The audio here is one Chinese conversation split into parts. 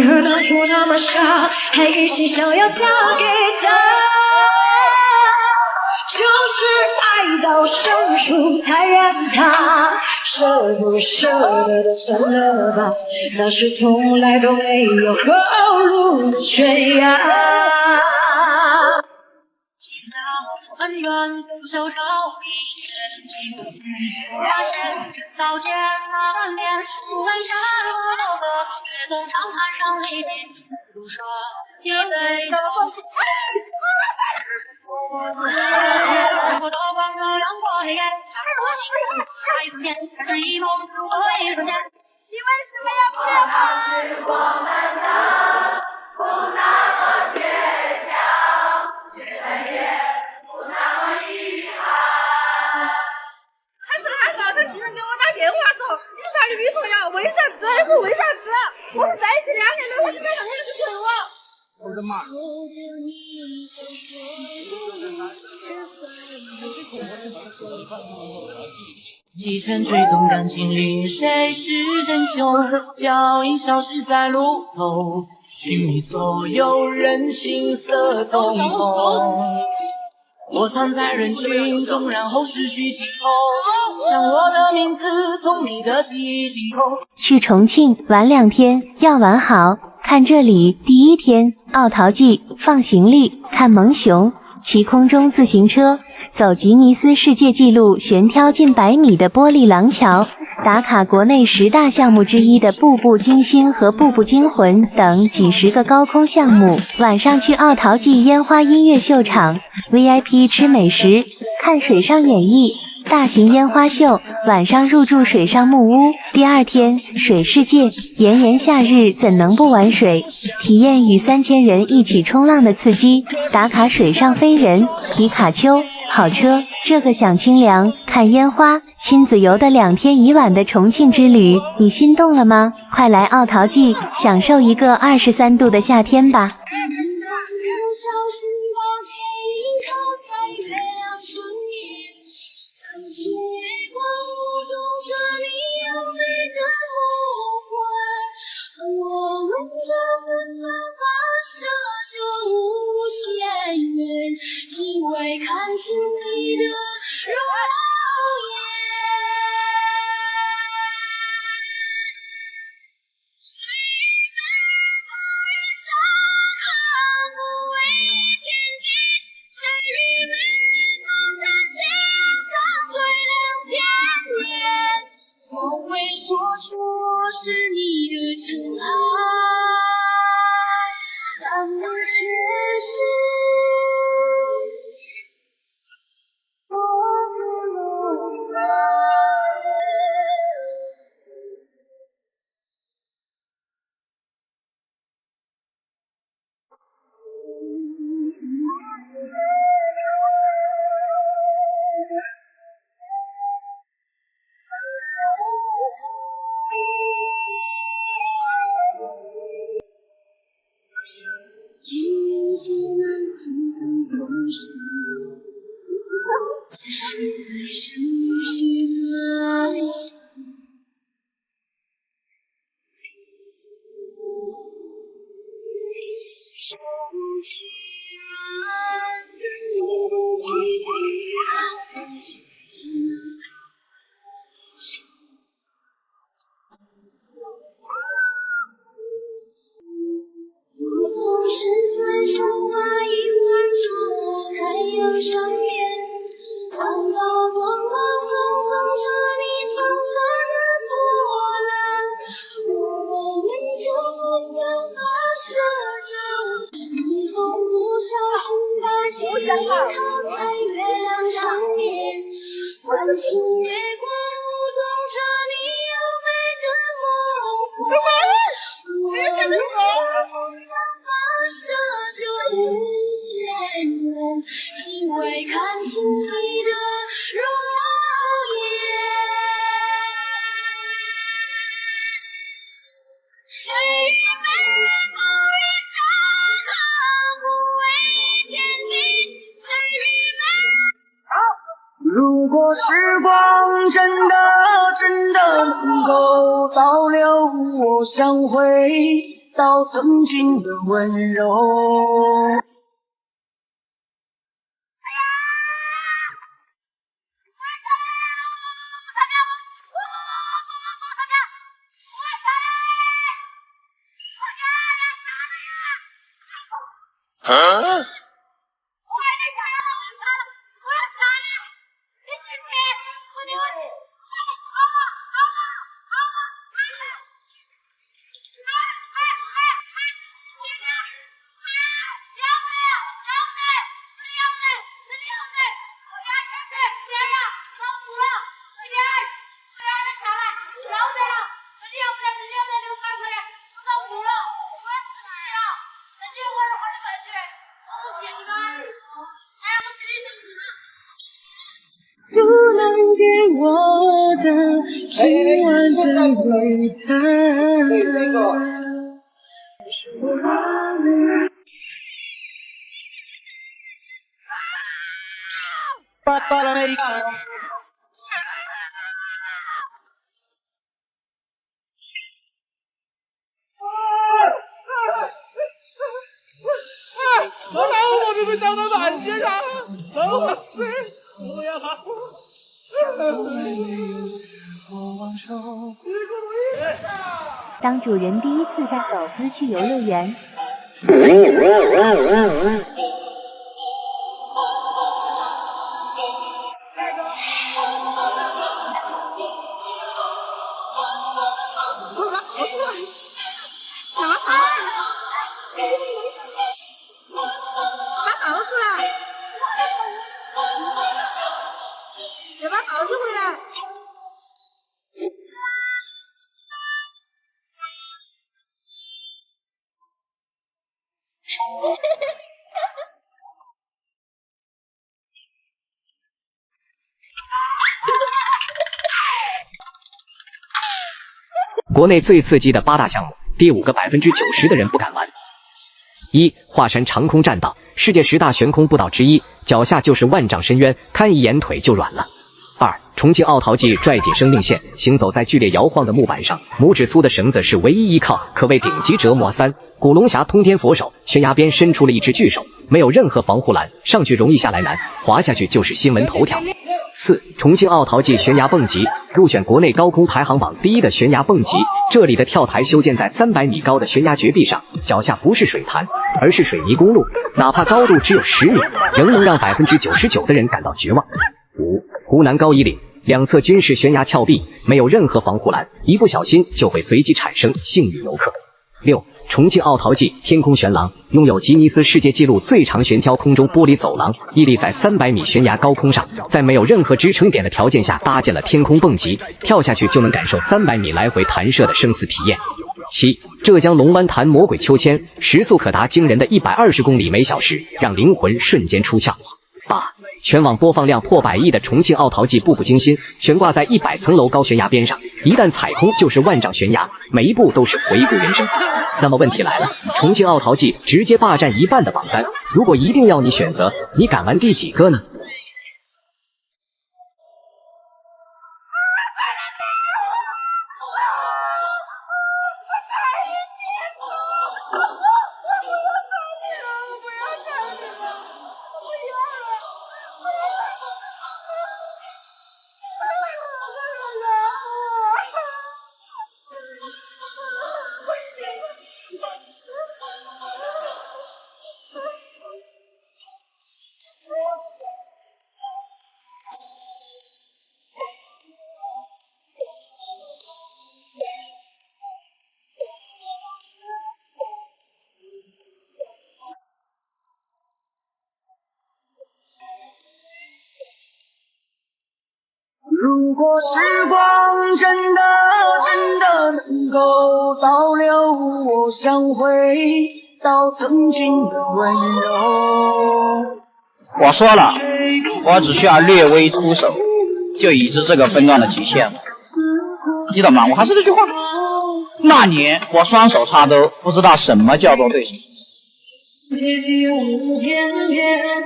为何当初那么傻，还一心想要嫁给他？就是爱到生疏才怨他，舍不舍得的算了吧，那是从来都没有后路的悬崖。恩怨不休朝一卷，发现这刀剑那半边，不问山河高歌，却从长滩上离别。不说也为的风景，我刀光照亮我黑夜，杀我心还有天，这一梦我一瞬间。你为什么要骗我？我们的不那么倔强，却也不那么遗憾。他经常给我打电话说，你是他的女朋友，为啥子？他说为啥子？我们在一起2年了，他今天上面就是催我。我的妈！几圈追踪感情里，谁是真凶？脚印消失在路头，寻觅所有人行色匆匆。我藏在人群中，然后失去尽头，像我的名字从你的记忆尽头。去重庆玩2天，要玩好。看这里，第1天，奥陶纪放行李，看萌熊，骑空中自行车，走吉尼斯世界纪录悬挑近100米的玻璃廊桥，打卡国内10大项目之一的步步惊心和步步惊魂等几10个高空项目。晚上去奥陶纪烟花音乐秀场 ，VIP 吃美食，看水上演绎。大型烟花秀，晚上入住水上木屋。第2天，水世界，炎炎夏日怎能不玩水？体验与3000人一起冲浪的刺激，打卡水上飞人、皮卡丘、跑车。这个享清凉、看烟花、亲子游的2天1晚的重庆之旅，你心动了吗？快来奥陶纪，享受一个23度的夏天吧！星月光舞动着你优美的梦幻，我们这纷纷发射着无限远，只为看清你的容颜。岁月漫步于山河，不为天地，山与美共展现。最2000年，从未说出我是你的真爱，但你却是我的梦伴。天际难分的梦想，是来生许的爱想。相聚软在你的记忆，爱就我总是随手把影子照在太阳上面，看到光芒放送着你长大的波澜，我们就纷纷发射着，你风不小心把记忆靠在月亮上面，温情月光舞动着你优美的梦幻，我们就发射着无限远，只为看清你的容颜。岁月漫步于山河，不为天地，山与美。如果时光真的能够倒流我相会，到曾经的温柔。不能给我的是完整对待。我这个讲到半截上，当主人第一次带狗子去游乐园，国内最刺激的8大项目，第5个90%的人不敢玩。1. 华山长空栈道，世界10大悬空步道之一，脚下就是万丈深渊，看一眼腿就软了。2. 重庆奥陶纪拽紧生命线，行走在剧烈摇晃的木板上，拇指粗的绳子是唯一依靠，可谓顶级折磨。3. 古龙峡通天佛手，悬崖边伸出了一只巨手，没有任何防护栏，上去容易下来难，滑下去就是新闻头条。4. 重庆奥陶纪悬崖蹦极，入选国内高空排行榜第1的悬崖蹦极，这里的跳台修建在300米高的悬崖绝壁上，脚下不是水潭，而是水泥公路，哪怕高度只有10米，仍能让99%的人感到绝望。5. 湖南高仪岭，两侧均是悬崖峭壁，没有任何防护栏，一不小心就会随机产生幸运游客。6. 重庆奥陶纪天空悬廊，拥有吉尼斯世界纪录最长悬挑空中玻璃走廊，屹立在300米悬崖高空上，在没有任何支撑点的条件下搭建了天空蹦极，跳下去就能感受300米来回弹射的生死体验。7. 浙江龙湾潭魔鬼秋千，时速可达惊人的120公里每小时，让灵魂瞬间出窍。8. 全网播放量破100亿的重庆奥陶纪步步惊心，悬挂在100层楼高悬崖边上，一旦踩空就是万丈悬崖，每一步都是回顾人生。那么问题来了，重庆奥陶纪直接霸占1半的榜单，如果一定要你选择，你敢玩第几个呢？如果时光真的能够倒流，我想回到曾经的温柔。我说了，我只需要略微出手，就已知这个分段的极限了。记得吗？我还是这句话，那年我双手插兜，不知道什么叫做对手。接近无边边。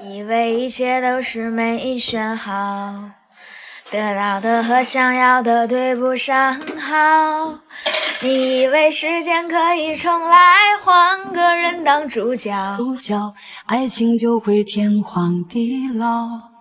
以为一切都是没选好，得到的和想要的对不上号。你以为时间可以重来，换个人当主角，爱情就会天荒地老。